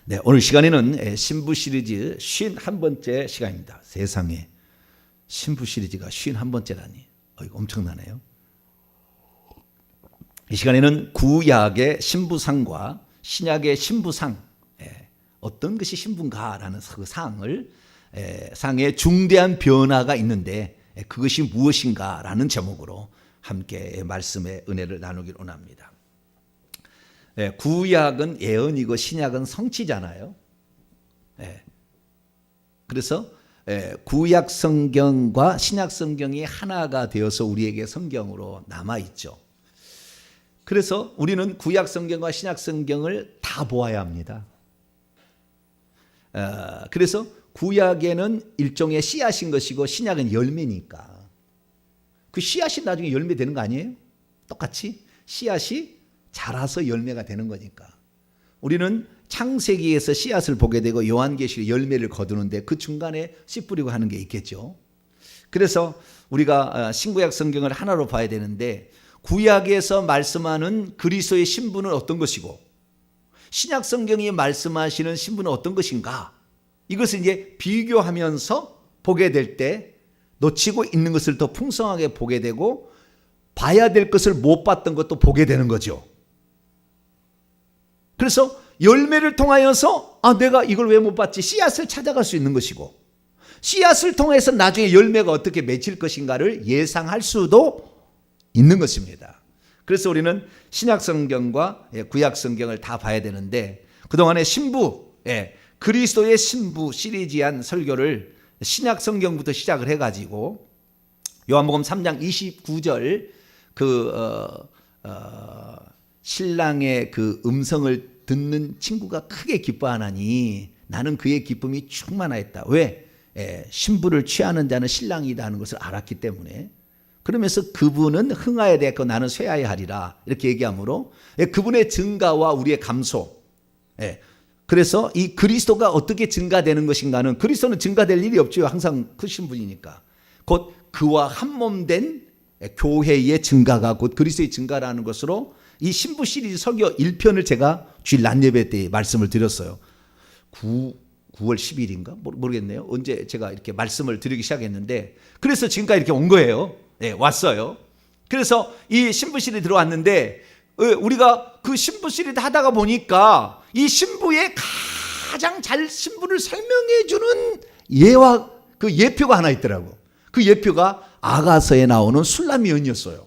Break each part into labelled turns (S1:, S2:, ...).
S1: 네, 오늘 시간에는 신부 시리즈 51번째 시간입니다. 세상에 신부 시리즈가 51번째라니 이거 엄청나네요. 이 시간에는 구약의 신부상과 신약의 신부상, 어떤 것이 신부인가라는 그 상의 중대한 변화가 있는데 그것이 무엇인가라는 제목으로 함께 말씀의 은혜를 나누기를 원합니다. 구약은 예언이고 신약은 성취잖아요. 그래서 구약 성경과 신약 성경이 하나가 되어서 우리에게 성경으로 남아있죠. 그래서 우리는 구약 성경과 신약 성경을 다 보아야 합니다. 그래서 구약에는 일종의 씨앗인 것이고 신약은 열매니까 그 씨앗이 나중에 열매 되는 거 아니에요? 똑같이 씨앗이 자라서 열매가 되는 거니까. 우리는 창세기에서 씨앗을 보게 되고 요한계시록 열매를 거두는데 그 중간에 씨 뿌리고 하는 게 있겠죠. 그래서 우리가 신구약 성경을 하나로 봐야 되는데 구약에서 말씀하는 그리스도의 신부는 어떤 것이고 신약 성경이 말씀하시는 신부는 어떤 것인가, 이것을 이제 비교하면서 보게 될 때 놓치고 있는 것을 더 풍성하게 보게 되고 봐야 될 것을 못 봤던 것도 보게 되는 거죠. 그래서 열매를 통하여서 내가 이걸 왜 못 봤지? 씨앗을 찾아갈 수 있는 것이고 씨앗을 통해서 나중에 열매가 어떻게 맺힐 것인가를 예상할 수도 있는 것입니다. 그래서 우리는 신약 성경과 구약 성경을 다 봐야 되는데 그동안에 신부, 그리스도의 신부 시리즈한 설교를 신약 성경부터 시작을 해가지고 요한복음 3장 29절 신랑의 그 음성을 듣는 친구가 크게 기뻐하나니 나는 그의 기쁨이 충만하였다. 왜? 신부를 취하는 자는 신랑이다 하는 것을 알았기 때문에. 그러면서 그분은 흥하여야 되고 나는 쇠하여야 하리라 이렇게 얘기하므로 그분의 증가와 우리의 감소, 그래서 이 그리스도가 어떻게 증가되는 것인가는, 그리스도는 증가될 일이 없죠. 항상 크신 분이니까. 곧 그와 한몸된 교회의 증가가 곧 그리스도의 증가라는 것으로 이 신부 시리즈 설교 1편을 제가 주일 낮 예배 때 말씀을 드렸어요. 9월 10일인가? 모르겠네요. 언제 제가 이렇게 말씀을 드리기 시작했는데 그래서 지금까지 이렇게 온 거예요. 왔어요. 그래서 이 신부 시리즈 들어왔는데 우리가 그 신부 시리즈 하다가 보니까 이 신부의 가장 잘 신부를 설명해 주는 예와 그 예표가 하나 있더라고. 그 예표가 아가서에 나오는 술람미 여인이었어요.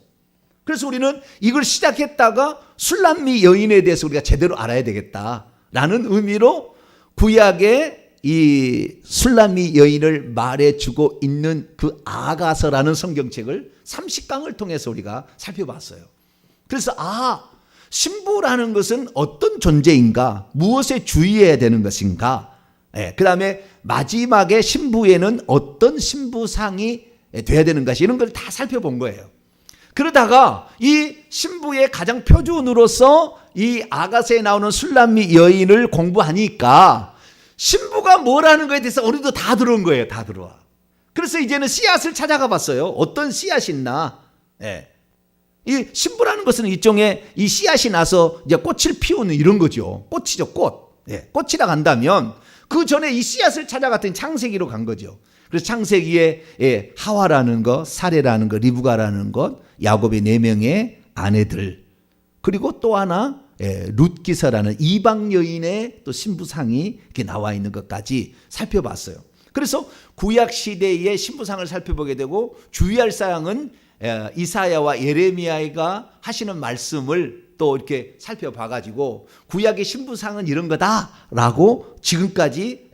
S1: 그래서 우리는 이걸 시작했다가 술람미 여인에 대해서 우리가 제대로 알아야 되겠다라는 의미로 구약의 이 술람미 여인을 말해주고 있는 그 아가서라는 성경책을 30강을 통해서 우리가 살펴봤어요. 그래서 신부라는 것은 어떤 존재인가, 무엇에 주의해야 되는 것인가, 그 다음에 마지막에 신부에는 어떤 신부상이 돼야 되는 것이, 이런 걸 다 살펴본 거예요. 그러다가 이 신부의 가장 표준으로서 이 아가서에 나오는 술람미 여인을 공부하니까 신부가 뭐라는 거에 대해서 어느덧 다 들어온 거예요. 다 들어와. 그래서 이제는 씨앗을 찾아가 봤어요. 어떤 씨앗이 있나. 이 신부라는 것은 일종의 이 씨앗이 나서 이제 꽃을 피우는 이런 거죠. 꽃이죠, 꽃. 꽃이라 간다면 그 전에 이 씨앗을 찾아갔더니 창세기로 간 거죠. 그래서 창세기에 하와라는 것, 사레라는 것, 리브가라는 것, 야곱의 4명의 아내들, 그리고 또 하나 룻기서라는 이방 여인의 또 신부상이 이렇게 나와 있는 것까지 살펴봤어요. 그래서 구약 시대의 신부상을 살펴보게 되고 주의할 사항은 이사야와 예레미야가 하시는 말씀을 또 이렇게 살펴봐가지고 구약의 신부상은 이런 거다라고 지금까지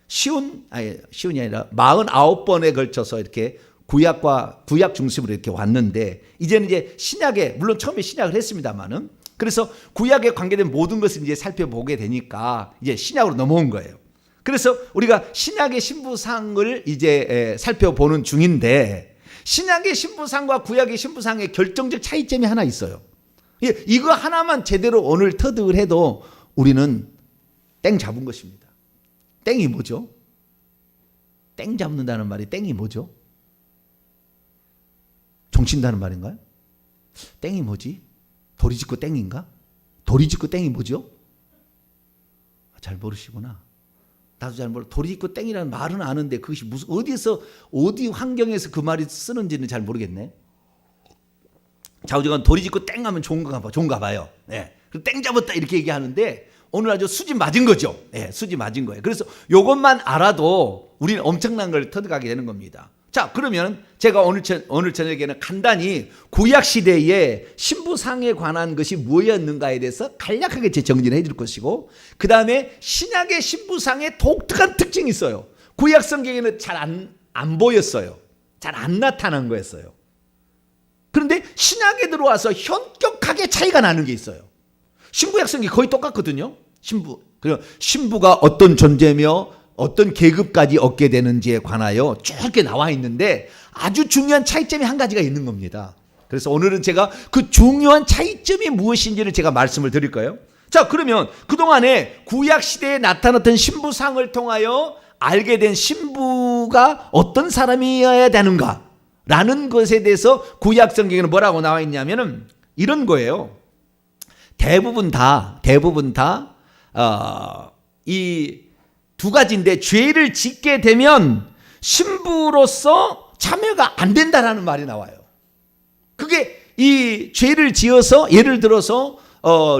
S1: 쉬운이 아니라 49번에 걸쳐서 이렇게 구약 중심으로 이렇게 왔는데 이제는 이제 신약에, 물론 처음에 신약을 했습니다만은, 그래서 구약에 관계된 모든 것을 이제 살펴보게 되니까 이제 신약으로 넘어온 거예요. 그래서 우리가 신약의 신부상을 이제 살펴보는 중인데 신약의 신부상과 구약의 신부상의 결정적 차이점이 하나 있어요. 이거 하나만 제대로 오늘 터득을 해도 우리는 땡 잡은 것입니다. 땡이 뭐죠? 땡 잡는다는 말이 땡이 뭐죠? 종친다는 말인가요? 땡이 뭐지? 도리짓고 땡인가? 도리짓고 땡이 뭐죠? 잘 모르시구나. 나도 잘 몰라. 돌이 있고 땡이라는 말은 아는데 그것이 무슨 어디 환경에서 그 말이 쓰는지는 잘 모르겠네. 좌우지간 돌이 있고 땡 하면 좋은가 봐요. 네. 땡 잡았다 이렇게 얘기하는데 오늘 아주 수지 맞은 거죠. 네, 수지 맞은 거예요. 그래서 이것만 알아도 우리는 엄청난 걸 터득하게 되는 겁니다. 자, 그러면 제가 오늘 저녁에는 간단히 구약 시대의 신부상에 관한 것이 무엇이었는가에 대해서 간략하게 정리를 해줄 것이고, 그 다음에 신약의 신부상의 독특한 특징이 있어요. 구약 성경에는 잘 안 보였어요. 잘 안 나타난 거였어요. 그런데 신약에 들어와서 현격하게 차이가 나는 게 있어요. 신구약 성경이 거의 똑같거든요. 신부가 어떤 존재며 어떤 계급까지 얻게 되는지에 관하여 쭉 이렇게 나와 있는데 아주 중요한 차이점이 한 가지가 있는 겁니다. 그래서 오늘은 제가 그 중요한 차이점이 무엇인지를 제가 말씀을 드릴 거예요. 자, 그러면 그동안에 구약 시대에 나타났던 신부상을 통하여 알게 된 신부가 어떤 사람이어야 되는가 라는 것에 대해서 구약 성경에는 뭐라고 나와 있냐면은 이런 거예요. 대부분 다 이 두 가지인데, 죄를 짓게 되면 신부로서 참여가 안 된다라는 말이 나와요. 그게 이 죄를 지어서, 예를 들어서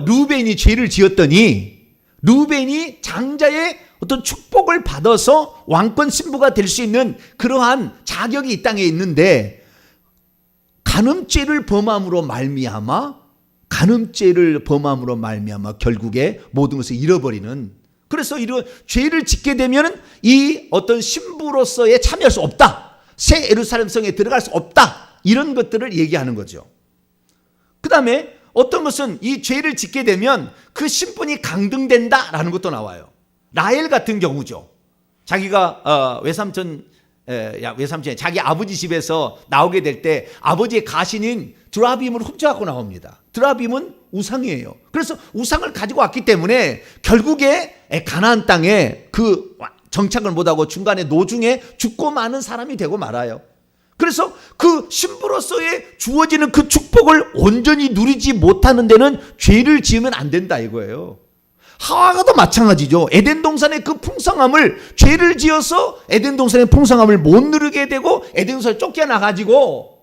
S1: 루벤이 죄를 지었더니 루벤이 장자의 어떤 축복을 받아서 왕권 신부가 될 수 있는 그러한 자격이 이 땅에 있는데, 간음죄를 범함으로 말미암아 결국에 모든 것을 잃어버리는, 그래서 이런 죄를 짓게 되면 이 어떤 신부로서의 참여할 수 없다, 새 예루살렘 성에 들어갈 수 없다, 이런 것들을 얘기하는 거죠. 그 다음에 어떤 것은 이 죄를 짓게 되면 그 신분이 강등된다라는 것도 나와요. 라헬 같은 경우죠. 자기가 외삼촌이 자기 아버지 집에서 나오게 될 때 아버지의 가신인 드라빔을 훔쳐갖고 나옵니다. 드라빔은 우상이에요. 그래서 우상을 가지고 왔기 때문에 결국에 가나안 땅에 그 정착을 못하고 중간에 노중에 죽고 마는 사람이 되고 말아요. 그래서 그 신부로서의 주어지는 그 축복을 온전히 누리지 못하는 데는 죄를 지으면 안 된다 이거예요. 하와가도 마찬가지죠. 에덴 동산의 그 풍성함을, 죄를 지어서 에덴 동산의 풍성함을 못 누리게 되고 에덴 동산을 쫓겨나가지고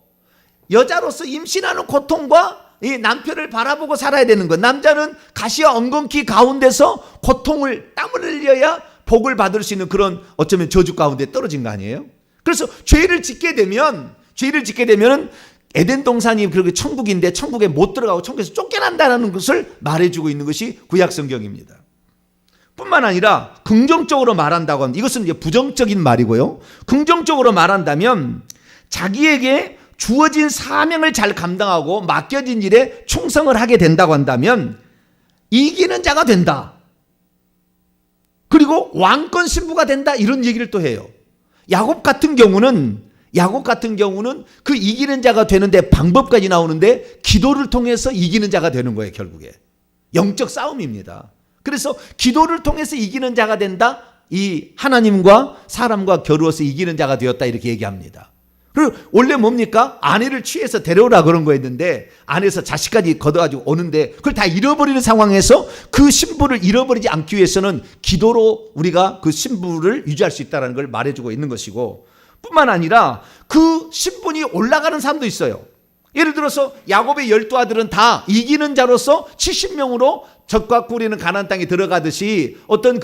S1: 여자로서 임신하는 고통과 이 남편을 바라보고 살아야 되는 것. 남자는 가시와 엉겅퀴 가운데서 고통을, 땀을 흘려야 복을 받을 수 있는 그런 어쩌면 저주 가운데 떨어진 거 아니에요? 그래서 죄를 짓게 되면 에덴 동산이 그렇게 천국인데 천국에 못 들어가고 천국에서 쫓겨난다는 것을 말해주고 있는 것이 구약 성경입니다. 뿐만 아니라 긍정적으로 말한다고 하면, 이것은 이제 부정적인 말이고요. 긍정적으로 말한다면 자기에게 주어진 사명을 잘 감당하고 맡겨진 일에 충성을 하게 된다고 한다면 이기는 자가 된다. 그리고 왕권 신부가 된다, 이런 얘기를 또 해요. 야곱 같은 경우는 그 이기는 자가 되는데 방법까지 나오는데 기도를 통해서 이기는 자가 되는 거예요. 결국에 영적 싸움입니다. 그래서 기도를 통해서 이기는 자가 된다, 이 하나님과 사람과 겨루어서 이기는 자가 되었다, 이렇게 얘기합니다. 그리고 원래 뭡니까? 아내를 취해서 데려오라 그런 거였는데 아내에서 자식까지 걷어가지고 오는데 그걸 다 잃어버리는 상황에서 그 신부를 잃어버리지 않기 위해서는 기도로 우리가 그 신부를 유지할 수 있다는 걸 말해주고 있는 것이고, 뿐만 아니라 그 신분이 올라가는 사람도 있어요. 예를 들어서 야곱의 12아들은 다 이기는 자로서 70명으로 적과 꿀이는 가나안 땅에 들어가듯이 어떤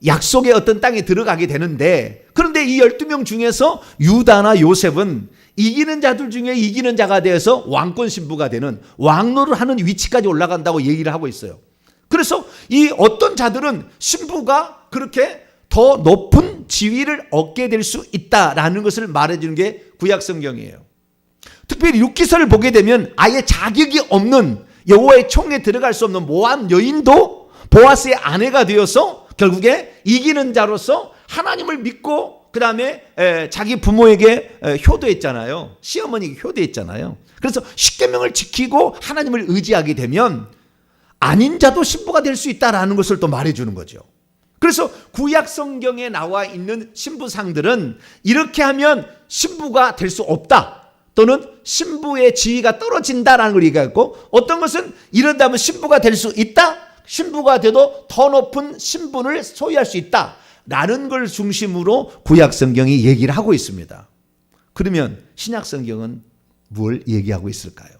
S1: 약속의 어떤 땅에 들어가게 되는데, 그런데 이 12명 중에서 유다나 요셉은 이기는 자들 중에 이기는 자가 되어서 왕권 신부가 되는, 왕노를 하는 위치까지 올라간다고 얘기를 하고 있어요. 그래서 이 어떤 자들은 신부가 그렇게 더 높은 지위를 얻게 될 수 있다라는 것을 말해주는 게 구약 성경이에요. 특별히 룻기서를 보게 되면 아예 자격이 없는, 여호와의 총에 들어갈 수 없는 모압 여인도 보아스의 아내가 되어서 결국에 이기는 자로서 하나님을 믿고 그 다음에 자기 부모에게 효도했잖아요. 시어머니에게 효도했잖아요. 그래서 십계명을 지키고 하나님을 의지하게 되면 아닌 자도 신부가 될 수 있다라는 것을 또 말해주는 거죠. 그래서 구약 성경에 나와 있는 신부상들은 이렇게 하면 신부가 될 수 없다, 또는 신부의 지위가 떨어진다라는 걸 얘기하고, 어떤 것은 이런다면 신부가 될 수 있다, 신부가 돼도 더 높은 신분을 소유할 수 있다라는 걸 중심으로 구약 성경이 얘기를 하고 있습니다. 그러면 신약 성경은 뭘 얘기하고 있을까요?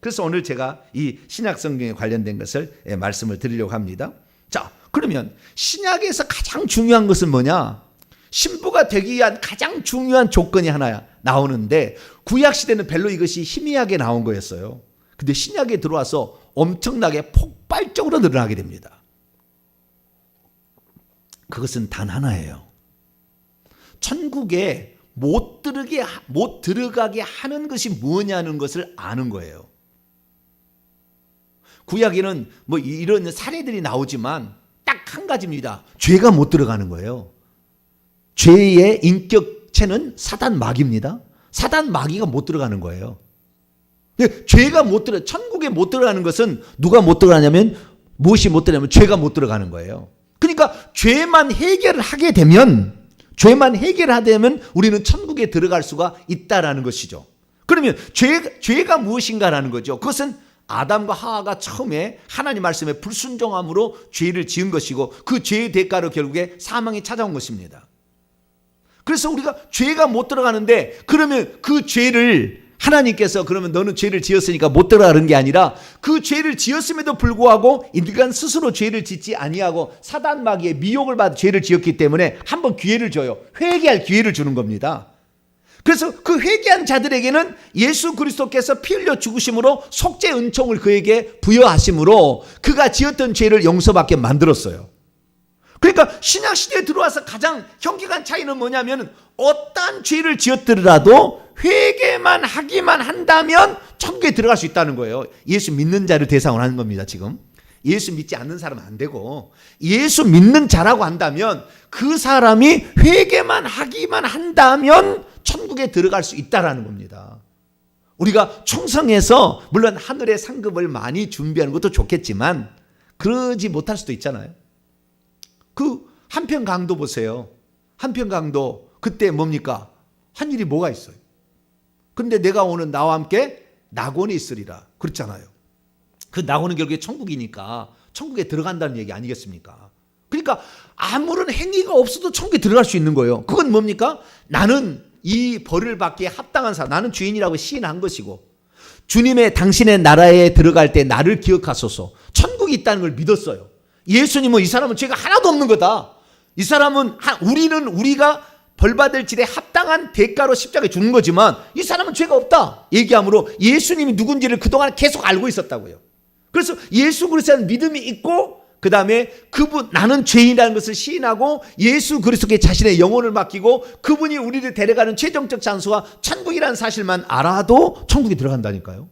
S1: 그래서 오늘 제가 이 신약 성경에 관련된 것을 말씀을 드리려고 합니다. 자, 그러면 신약에서 가장 중요한 것은 뭐냐? 신부가 되기 위한 가장 중요한 조건이 하나 나오는데 구약 시대는 별로 이것이 희미하게 나온 거였어요. 근데 신약에 들어와서 엄청나게 폭발적으로 늘어나게 됩니다. 그것은 단 하나예요. 천국에 못 들어가게 하는 것이 뭐냐는 것을 아는 거예요. 구약에는 뭐 이런 사례들이 나오지만 딱 한 가지입니다. 죄가 못 들어가는 거예요. 죄의 인격체는 사단 마귀입니다. 사단 마귀가 못 들어가는 거예요. 죄가 천국에 못 들어가는 것은 누가 못 들어가냐면 무엇이 못 들어가냐면 죄가 못 들어가는 거예요. 그러니까 죄만 해결을 하게 되면 우리는 천국에 들어갈 수가 있다라는 것이죠. 그러면 죄가 무엇인가라는 거죠. 그것은 아담과 하와가 처음에 하나님 말씀에 불순종함으로 죄를 지은 것이고 그 죄의 대가로 결국에 사망이 찾아온 것입니다. 그래서 우리가 죄가 못 들어가는데 그러면 그 죄를 하나님께서 그러면 너는 죄를 지었으니까 못 들어가는 게 아니라 그 죄를 지었음에도 불구하고 인간 스스로 죄를 짓지 아니하고 사단 마귀의 미혹을 받아 죄를 지었기 때문에 한번 기회를 줘요. 회개할 기회를 주는 겁니다. 그래서 그 회개한 자들에게는 예수 그리스도께서 피 흘려 죽으심으로 속죄 은총을 그에게 부여하심으로 그가 지었던 죄를 용서받게 만들었어요. 그러니까 신약 시대에 들어와서 가장 현격한 차이는 뭐냐면 어떠한 죄를 지었더라도 회개만 하기만 한다면 천국에 들어갈 수 있다는 거예요. 예수 믿는 자를 대상으로 하는 겁니다. 지금 예수 믿지 않는 사람은 안 되고 예수 믿는 자라고 한다면 그 사람이 회개만 하기만 한다면 천국에 들어갈 수 있다라는 겁니다. 우리가 충성해서 물론 하늘의 상급을 많이 준비하는 것도 좋겠지만 그러지 못할 수도 있잖아요. 그 한편 강도 보세요. 한편 강도 그때 뭡니까? 한 일이 뭐가 있어요? 근데 내가 오늘 나와 함께 낙원에 있으리라 그렇잖아요. 그 낙원은 결국에 천국이니까 천국에 들어간다는 얘기 아니겠습니까? 그러니까 아무런 행위가 없어도 천국에 들어갈 수 있는 거예요. 그건 뭡니까? 나는 이 벌을 받기에 합당한 사람, 나는 주인이라고 시인한 것이고 주님의 당신의 나라에 들어갈 때 나를 기억하소서. 천국이 있다는 걸 믿었어요. 예수님은 이 사람은 죄가 하나도 없는 거다. 이 사람은 우리가 벌받을 질에 합당한 대가로 십자가에 죽는 거지만 이 사람은 죄가 없다 얘기함으로 예수님이 누군지를 그동안 계속 알고 있었다고요. 그래서 예수 그리스도의 믿음이 있고 그 다음에 나는 죄인이라는 것을 시인하고 예수 그리스도께 자신의 영혼을 맡기고 그분이 우리를 데려가는 최종적 장소가 천국이라는 사실만 알아도 천국에 들어간다니까요.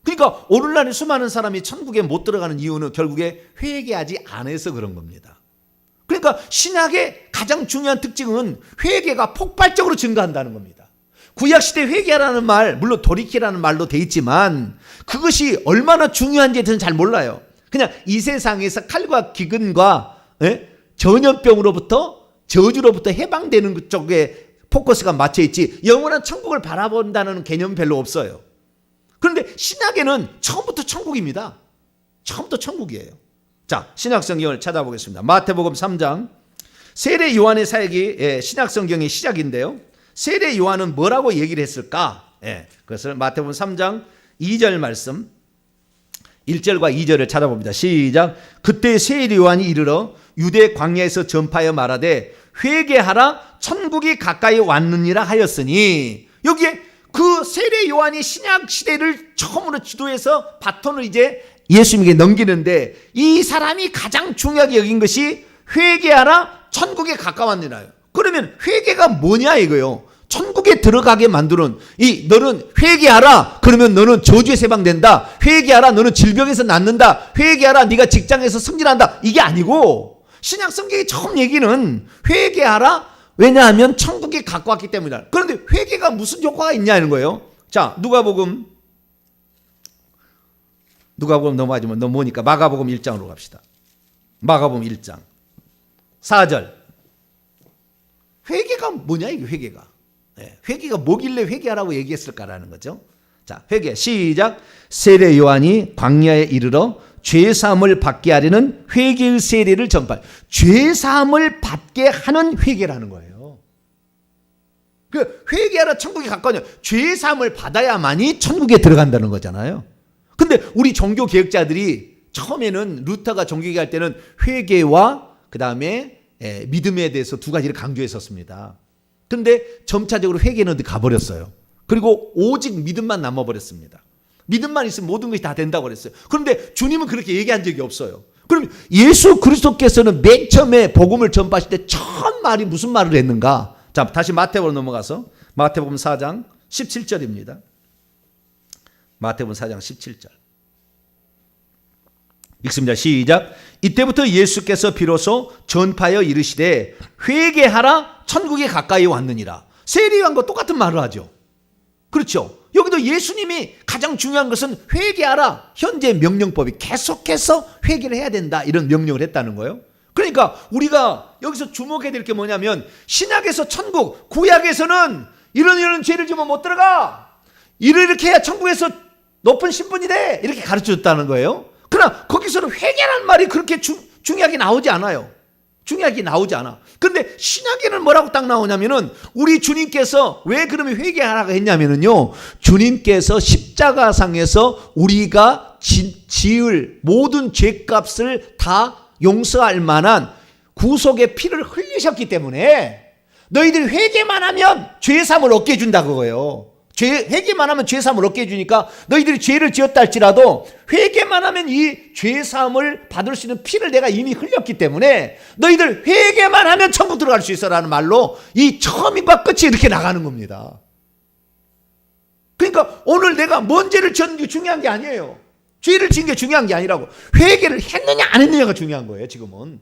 S1: 그러니까 오늘날 수많은 사람이 천국에 못 들어가는 이유는 결국에 회개하지 않아서 그런 겁니다. 그러니까 신약의 가장 중요한 특징은 회개가 폭발적으로 증가한다는 겁니다. 구약시대 회개라는 말, 물론 돌이키라는 말로 돼 있지만 그것이 얼마나 중요한지에 대해서는 잘 몰라요. 그냥 이 세상에서 칼과 기근과 전염병으로부터 저주로부터 해방되는 쪽에 포커스가 맞춰 있지 영원한 천국을 바라본다는 개념 별로 없어요. 그런데 신약에는 처음부터 천국입니다. 처음부터 천국이에요. 자, 신약 성경을 찾아보겠습니다. 마태복음 3장 세례 요한의 사역이 신약 성경의 시작인데요. 세례 요한은 뭐라고 얘기를 했을까? 그것을 마태복음 3장 2절 말씀 1절과 2절을 찾아봅니다. 시작. 그때 세례 요한이 이르러 유대 광야에서 전파하여 말하되 회개하라 천국이 가까이 왔느니라 하였으니 여기에 그 세례 요한이 신약 시대를 처음으로 주도해서 바톤을 이제 예수님에게 넘기는데 이 사람이 가장 중요하게 여긴 것이 회개하라 천국에 가까웠느니라요. 그러면 회개가 뭐냐 이거요. 천국에 들어가게 만드는 너는 회개하라 그러면 너는 저주에서 해방된다. 회개하라 너는 질병에서 낫는다. 회개하라 네가 직장에서 승진한다. 이게 아니고 신약 성경의 처음 얘기는 회개하라 왜냐하면 천국에 가까웠기 때문이다. 그런데 회개가 무슨 효과가 있냐는 거예요. 자, 누가복음 넘어가지만 너무 뭐니까 마가복음 1장으로 갑시다. 마가복음 1장 4절. 회개가 뭐냐 이게 회개가. 회개가 뭐길래 회개하라고 얘기했을까라는 거죠. 자, 회개 시작. 세례 요한이 광야에 이르러 죄사함을 받게 하려는 회개의 세례를 전파. 죄사함을 받게 하는 회개라는 거예요. 그 회개하라 천국에 가까우냐. 죄사함을 받아야만이 천국에 들어간다는 거잖아요. 근데 우리 종교 개혁자들이 처음에는 루터가 종교개혁할 때는 회개와 그 다음에 믿음에 대해서 두 가지를 강조했었습니다. 그런데 점차적으로 회개는 가버렸어요. 그리고 오직 믿음만 남아버렸습니다. 믿음만 있으면 모든 것이 다 된다고 그랬어요. 그런데 주님은 그렇게 얘기한 적이 없어요. 그럼 예수 그리스도께서는 맨 처음에 복음을 전파하실 때 처음 말이 무슨 말을 했는가? 자, 다시 마태복음으로 넘어가서 마태복음 4장 17절입니다. 마태복음 4장 17절. 읽습니다. 시작. 이때부터 예수께서 비로소 전파하여 이르시되 회개하라 천국이 가까이 왔느니라. 세례요한과 똑같은 말을 하죠. 그렇죠. 여기도 예수님이 가장 중요한 것은 회개하라. 현재 명령법이 계속해서 회개를 해야 된다. 이런 명령을 했다는 거예요. 그러니까 우리가 여기서 주목해야 될 게 뭐냐면 신약에서 천국, 구약에서는 이런 죄를 지으면 못 들어가. 이렇게 해야 천국에서 높은 신분이 돼. 이렇게 가르쳐줬다는 거예요. 그러나 거기서는 회개라는 말이 그렇게 중요하게 나오지 않아요. 중요하게 나오지 않아. 근데 신약에는 뭐라고 딱 나오냐면은 우리 주님께서 왜 그러면 회개하라고 했냐면은요. 주님께서 십자가상에서 우리가 지을 모든 죄값을 다 용서할 만한 구속의 피를 흘리셨기 때문에 너희들이 회개만 하면 죄사함을 얻게 해준다 그거예요. 회개만 하면 죄사함을 얻게 해주니까 너희들이 죄를 지었다 할지라도 회개만 하면 이 죄사함을 받을 수 있는 피를 내가 이미 흘렸기 때문에 너희들 회개만 하면 천국 들어갈 수 있어라는 말로 이 처음과 끝이 이렇게 나가는 겁니다. 그러니까 오늘 내가 뭔 죄를 지었는지 중요한 게 아니에요. 죄를 지은 게 중요한 게 아니라고. 회개를 했느냐 안 했느냐가 중요한 거예요 지금은.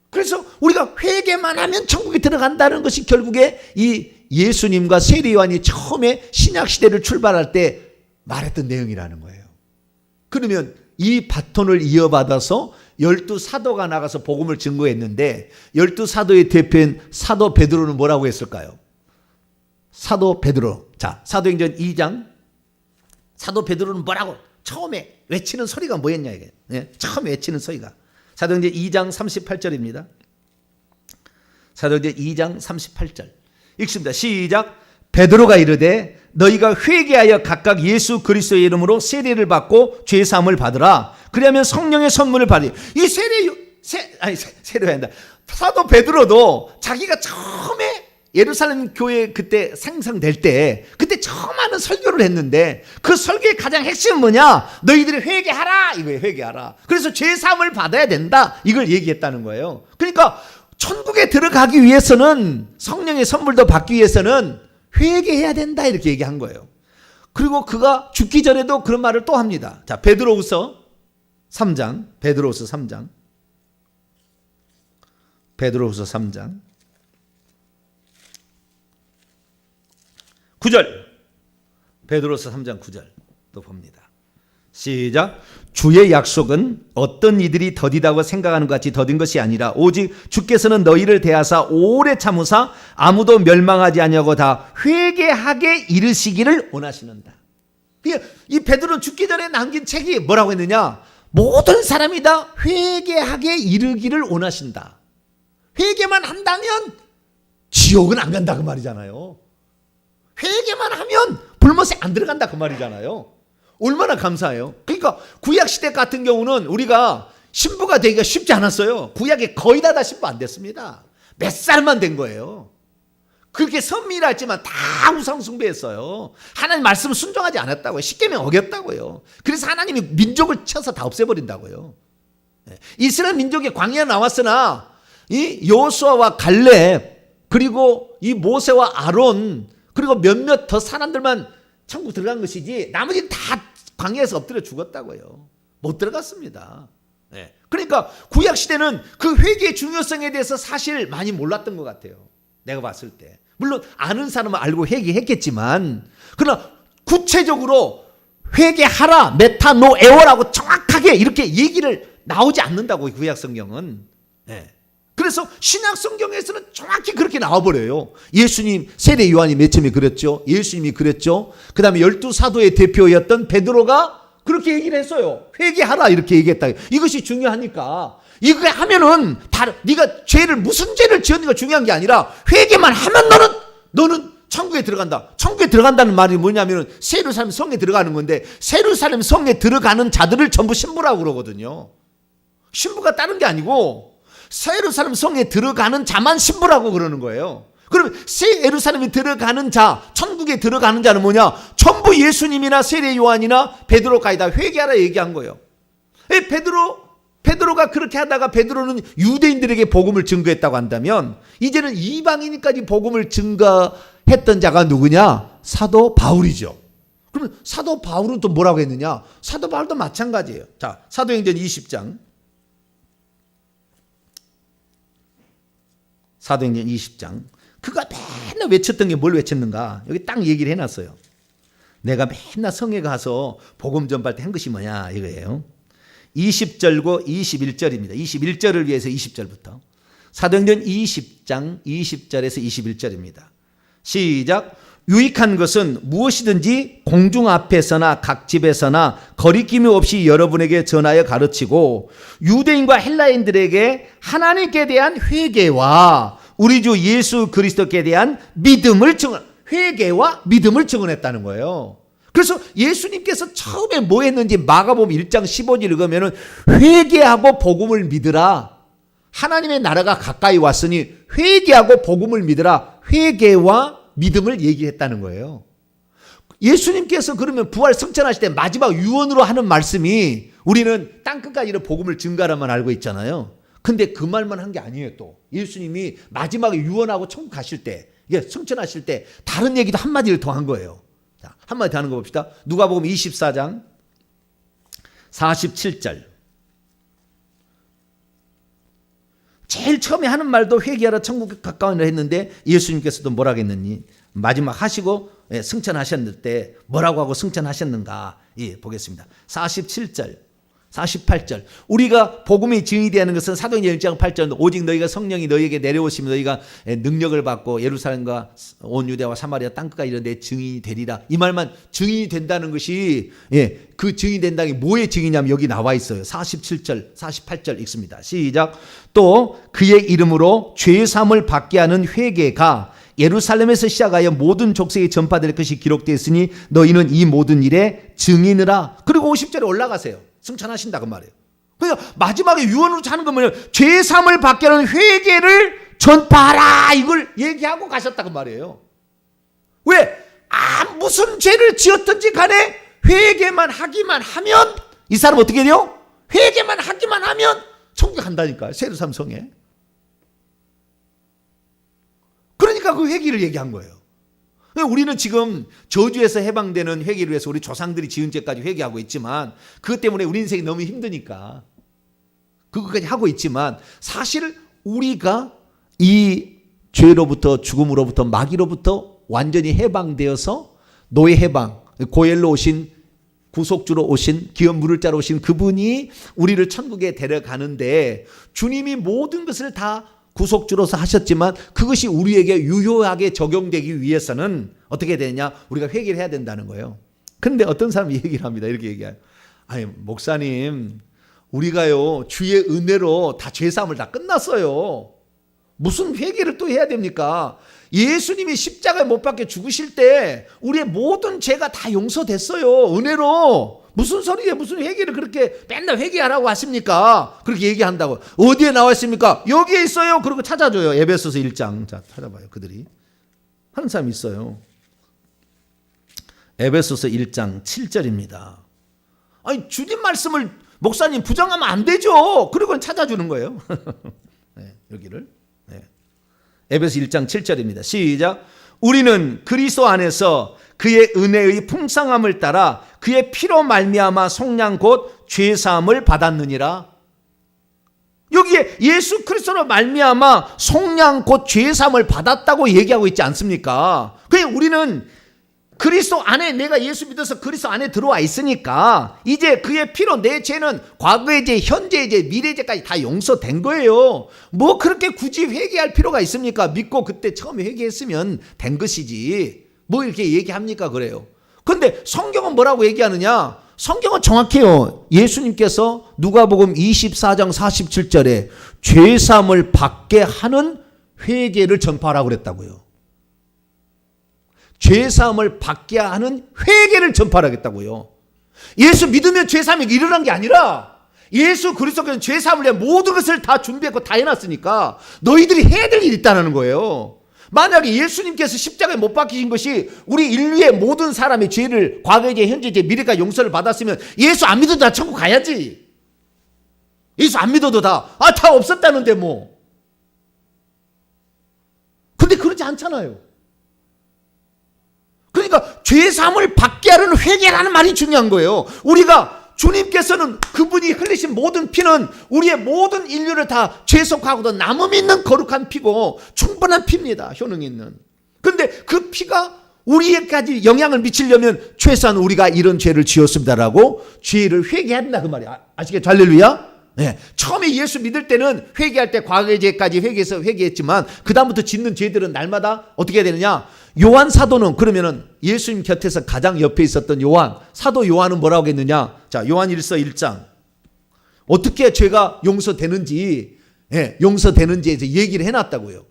S1: 그래서 우리가 회개만 하면 천국에 들어간다는 것이 결국에 이 예수님과 세례요한이 처음에 신약시대를 출발할 때 말했던 내용이라는 거예요. 그러면 이 바톤을 이어받아서 12사도가 나가서 복음을 증거했는데 12사도의 대표인 사도 베드로는 뭐라고 했을까요? 사도 베드로. 자, 사도행전 2장. 사도 베드로는 뭐라고 처음에 외치는 소리가 뭐였냐 이게. 네, 처음에 외치는 소리가. 사도행전 2장 38절입니다. 사도행전 2장 38절. 읽습니다. 시작. 베드로가 이르되 너희가 회개하여 각각 예수 그리스도의 이름으로 세례를 받고 죄 사함을 받으라. 그러면 성령의 선물을 받으리. 이 세례가 아니다. 사도 베드로도 자기가 처음에 예루살렘 교회 그때 생성될 때 그때 처음 하는 설교를 했는데 그 설교의 가장 핵심은 뭐냐? 너희들이 회개하라 이거예요. 회개하라. 그래서 죄 사함을 받아야 된다. 이걸 얘기했다는 거예요. 그러니까 천국에 들어가기 위해서는 성령의 선물도 받기 위해서는 회개해야 된다 이렇게 얘기한 거예요. 그리고 그가 죽기 전에도 그런 말을 또 합니다. 자, 베드로후서 3장. 베드로후서 3장. 베드로후서 3장 9절. 베드로서 3장 9절 또 봅니다. 시작. 주의 약속은 어떤 이들이 더디다고 생각하는 것 같이 더딘 것이 아니라 오직 주께서는 너희를 대하사 오래 참으사 아무도 멸망하지 아니하고 다 회개하게 이르시기를 원하시는다. 이 베드로는 죽기 전에 남긴 책이 뭐라고 했느냐? 모든 사람이 다 회개하게 이르기를 원하신다. 회개만 한다면 지옥은 안 간다 그 말이잖아요. 회개만 하면 불못에 안 들어간다 그 말이잖아요. 얼마나 감사해요. 그러니까 구약시대 같은 경우는 우리가 신부가 되기가 쉽지 않았어요. 구약에 거의 다 신부 안 됐습니다. 몇 살만 된 거예요. 그렇게 선미라했지만 다 우상 숭배했어요. 하나님 말씀을 순종하지 않았다고요. 십계명 어겼다고요. 그래서 하나님이 민족을 쳐서 다 없애버린다고요. 이스라엘 민족이 광야에 나왔으나 이 여호수아와 갈렙 그리고 이 모세와 아론 그리고 몇몇 더 사람들만 천국 들어간 것이지 나머지 다 광야에서 엎드려 죽었다고요. 못 들어갔습니다. 네. 그러니까 구약시대는 그 회개의 중요성에 대해서 사실 많이 몰랐던 것 같아요. 내가 봤을 때. 물론 아는 사람은 알고 회개했겠지만 그러나 구체적으로 회개하라 메타노에오라고 정확하게 이렇게 얘기를 나오지 않는다고 구약 성경은. 네. 그래서 신약 성경에서는 정확히 그렇게 나와버려요. 예수님 세례 요한이 맨 처음에 그랬죠. 예수님이 그랬죠. 그 다음에 12사도의 대표였던 베드로가 그렇게 얘기를 했어요. 회개하라 이렇게 얘기했다. 이것이 중요하니까. 이거 하면은 네가 무슨 죄를 지었는가 중요한 게 아니라 회개만 하면 너는 천국에 들어간다. 천국에 들어간다는 말이 뭐냐면은 새 예루살렘 성에 들어가는 건데, 새 예루살렘 성에 들어가는 자들을 전부 신부라고 그러거든요. 신부가 다른 게 아니고 새 예루살렘 성에 들어가는 자만 신부라고 그러는 거예요. 그럼 새 예루살렘에 들어가는 자, 천국에 들어가는 자는 뭐냐? 전부 예수님이나 세례 요한이나 베드로까지 다 회개하라 얘기한 거예요. 베드로가 그렇게 하다가 베드로는 유대인들에게 복음을 증거했다고 한다면, 이제는 이방인까지 복음을 증거했던 자가 누구냐? 사도 바울이죠. 그러면 사도 바울은 또 뭐라고 했느냐? 사도 바울도 마찬가지예요. 자, 사도행전 20장. 사도행전 20장. 그가 맨날 외쳤던 게 뭘 외쳤는가? 여기 딱 얘기를 해놨어요. 내가 맨날 성에 가서 복음 전파할 때 한 것이 뭐냐 이거예요. 20절고 21절입니다. 21절을 위해서 20절부터. 사도행전 20장 20절에서 21절입니다. 시작. 유익한 것은 무엇이든지 공중 앞에서나 각 집에서나 거리낌이 없이 여러분에게 전하여 가르치고, 유대인과 헬라인들에게 하나님께 대한 회개와 우리 주 예수 그리스도께 대한 회개와 믿음을 증언했다는 거예요. 그래서 예수님께서 처음에 뭐 했는지 마가복음 1장 15절 읽으면은 회개하고 복음을 믿으라. 하나님의 나라가 가까이 왔으니 회개하고 복음을 믿으라. 회개와 믿음을 얘기했다는 거예요. 예수님께서 그러면 부활 승천하실 때 마지막 유언으로 하는 말씀이, 우리는 땅끝까지 이런 복음을 증가라만 알고 있잖아요. 근데 그 말만 한 게 아니에요. 또 예수님이 마지막에 유언하고 천국 가실 때, 승천하실 때 다른 얘기도 한마디를 더 한 거예요. 자, 한마디 더 하는 거 봅시다. 누가복음 24장 47절. 제일 처음에 하는 말도 회개하라 천국 가까우니라 했는데, 예수님께서도 뭐라고 했느니 마지막 하시고 승천하셨을 때 뭐라고 하고 승천하셨는가 보겠습니다. 47절 48절. 우리가 복음이 증인이 되는 것은 사도행전 1장 8절 오직 너희가 성령이 너희에게 내려오시면 너희가 능력을 받고 예루살렘과 온 유대와 사마리아 땅끝까지 이런 데 증인이 되리라. 이 말만 증인이 된다는 것이, 그 증인이 된다는 게 뭐의 증인이냐면 여기 나와 있어요. 47절 48절 읽습니다. 시작. 또 그의 이름으로 죄사함을 받게 하는 회개가 예루살렘에서 시작하여 모든 족속에 전파될 것이 기록되었으니 너희는 이 모든 일에 증인이라. 그리고 50절에 올라가세요. 승천하신다 그 말이에요. 그러니까 마지막에 유언으로 하는 건 뭐냐면 죄사함을 받게 하는 회개를 전파하라, 이걸 얘기하고 가셨다 그 말이에요. 왜? 무슨 죄를 지었든지 간에 회개만 하기만 하면 이 사람 어떻게 돼요? 회개만 하기만 하면 천국 간다니까요. 예루살렘 성에. 그러니까 그 회개를 얘기한 거예요. 우리는 지금 저주에서 해방되는 회개를 위해서 우리 조상들이 지은 죄까지 회개하고 있지만, 그것 때문에 우리 인생이 너무 힘드니까 그것까지 하고 있지만, 사실 우리가 이 죄로부터, 죽음으로부터, 마귀로부터 완전히 해방되어서 노예 해방, 고엘로 오신, 구속주로 오신, 기업 물을 자로 오신 그분이 우리를 천국에 데려가는데, 주님이 모든 것을 다 구속주로서 하셨지만 그것이 우리에게 유효하게 적용되기 위해서는 어떻게 되냐? 우리가 회개를 해야 된다는 거예요. 그런데 어떤 사람이 얘기를 합니다. 이렇게 얘기해요. 아니 목사님, 우리가요 주의 은혜로 다 죄사함을 다 끝났어요. 무슨 회개를 또 해야 됩니까? 예수님이 십자가에 못 박혀 죽으실 때 우리의 모든 죄가 다 용서됐어요. 은혜로. 무슨 소리예요? 무슨 회개를 그렇게 맨날 회개하라고 하십니까? 그렇게 얘기한다고. 어디에 나와 있습니까? 여기에 있어요. 그리고 찾아줘요. 에베소서 1장. 자, 찾아봐요. 그들이. 하는 사람이 있어요. 에베소서 1장 7절입니다. 아니, 주님 말씀을 목사님 부정하면 안 되죠. 그리고 찾아주는 거예요. 네, 여기를. 네. 에베소 1장 7절입니다. 시작. 우리는 그리스도 안에서 그의 은혜의 풍성함을 따라 그의 피로 말미암아 속량 곧 죄사함을 받았느니라. 여기에 예수 그리스도로 말미암아 속량 곧 죄사함을 받았다고 얘기하고 있지 않습니까? 그냥 우리는 그리스도 안에, 내가 예수 믿어서 그리스도 안에 들어와 있으니까 이제 그의 피로 내 죄는 과거의 죄, 현재의 죄, 미래의 죄까지 다 용서된 거예요. 뭐 그렇게 굳이 회개할 필요가 있습니까? 믿고 그때 처음에 회개했으면 된 것이지 뭐 이렇게 얘기합니까? 그래요. 근데 성경은 뭐라고 얘기하느냐? 성경은 정확해요. 예수님께서 누가복음 24장 47절에 죄사함을 받게 하는 회개를 전파하라고 그랬다고요. 죄사함을 받게 하는 회개를 전파하겠다고요. 예수 믿으면 죄사함이 일어난 게 아니라 예수 그리스도께서는 죄사함을 위해 모든 것을 다 준비했고 다 해놨으니까 너희들이 해야 될 일이 있다는 거예요. 만약에 예수님께서 십자가에 못 박히신 것이 우리 인류의 모든 사람의 죄를 과거의 죄, 현재 죄, 미래가 용서를 받았으면 예수 안 믿어도 다 천국 가야지. 예수 안 믿어도 다 없었다는데 뭐. 근데 그러지 않잖아요. 그러니까 죄사함을 받게 하는 회개라는 말이 중요한 거예요. 우리가 주님께서는 그분이 흘리신 모든 피는 우리의 모든 인류를 다 죄속하고도 남음 있는 거룩한 피고 충분한 피입니다. 효능 있는. 그런데 그 피가 우리에까지 영향을 미치려면 최소한 우리가 이런 죄를 지었습니다라고 죄를 회개해야 된다 그 말이야. 아시겠죠? 할렐루야. 네. 처음에 예수 믿을 때는 회개할 때 과거의 죄까지 회개해서 회개했지만 그 다음부터 짓는 죄들은 날마다 어떻게 해야 되느냐. 요한 사도는 그러면은 예수님 곁에서 가장 옆에 있었던 요한, 사도 요한은 뭐라고 했느냐. 자, 요한 1서 1장 어떻게 죄가 용서되는지, 용서되는지에 대해서 얘기를 해놨다고요.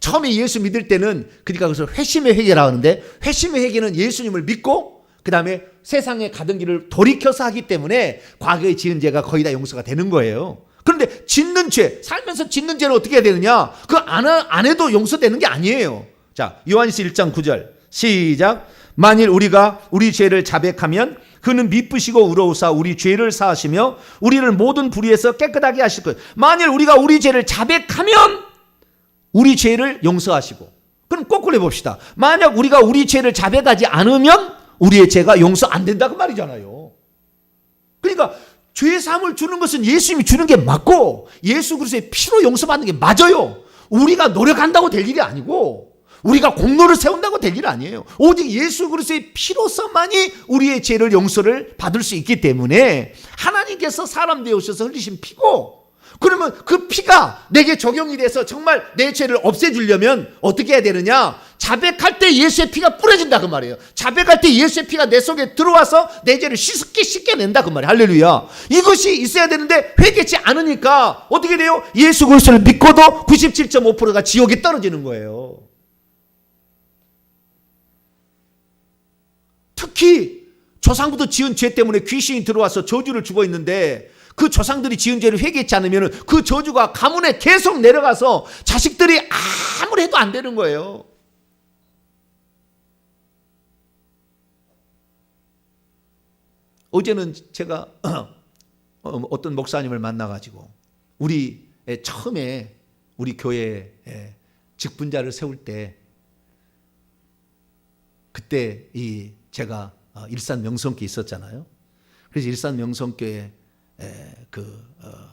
S1: 처음에 예수 믿을 때는 그러니까 그래서 회심의 회개라고 하는데, 회심의 회개는 예수님을 믿고 그 다음에 세상에 가던 길을 돌이켜서 하기 때문에 과거에 지은 죄가 거의 다 용서가 되는 거예요. 그런데 짓는 죄, 살면서 짓는 죄는 어떻게 해야 되느냐. 그 안 해도 용서되는 게 아니에요. 자, 요한일서 1장 9절 시작. 만일 우리가 우리 죄를 자백하면 그는 미쁘시고 의로우사 우리 죄를 사하시며 우리를 모든 불의에서 깨끗하게 하실 거예요. 만일 우리가 우리 죄를 자백하면 우리 죄를 용서하시고. 그럼 거꾸로 해봅시다. 만약 우리가 우리 죄를 자백하지 않으면 우리의 죄가 용서 안 된다 그 말이잖아요. 그러니까 죄사함을 주는 것은 예수님이 주는 게 맞고 예수 그리스도의 피로 용서받는 게 맞아요. 우리가 노력한다고 될 일이 아니고 우리가 공로를 세운다고 될 일 아니에요. 오직 예수 그리스도의 피로서만이 우리의 죄를 용서를 받을 수 있기 때문에 하나님께서 사람 되어오셔서 흘리신 피고, 그러면 그 피가 내게 적용이 돼서 정말 내 죄를 없애주려면 어떻게 해야 되느냐. 자백할 때 예수의 피가 뿌려진다 그 말이에요. 자백할 때 예수의 피가 내 속에 들어와서 내 죄를 씻겨낸다 그 말이에요. 할렐루야. 이것이 있어야 되는데 회개치 않으니까 어떻게 돼요? 예수 그리스도를 믿고도 97.5%가 지옥에 떨어지는 거예요. 특히 조상부터 지은 죄 때문에 귀신이 들어와서 저주를 주고 있는데 그 조상들이 지은 죄를 회개했지 않으면 그 저주가 가문에 계속 내려가서 자식들이 아무리 해도 안 되는 거예요. 어제는 제가 어떤 목사님을 만나가지고 우리 처음에 우리 교회에 직분자를 세울 때 그때 제가 일산 명성교회 있었잖아요. 그래서 일산 명성교회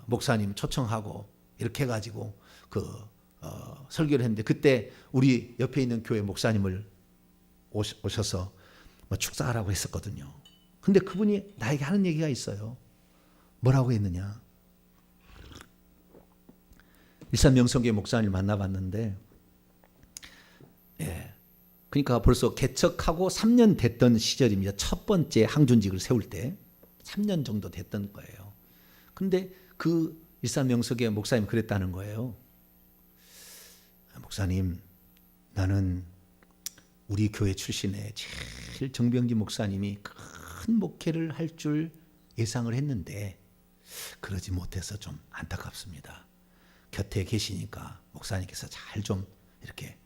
S1: 목사님 초청하고 이렇게 해가지고 설교를 했는데 그때 우리 옆에 있는 교회 목사님을 오셔서 축사하라고 했었거든요. 근데 그분이 나에게 하는 얘기가 있어요. 뭐라고 했느냐. 일산 명성교회 목사님을 만나봤는데 그러니까 벌써 개척하고 3년 됐던 시절입니다. 첫 번째 항준직을 세울 때 3년 정도 됐던 거예요. 근데 그 일산 명석의 목사님 그랬다는 거예요. 목사님, 나는 우리 교회 출신의 제일 정병진 목사님이 큰 목회를 할 줄 예상을 했는데 그러지 못해서 좀 안타깝습니다. 곁에 계시니까 목사님께서 잘 좀 이렇게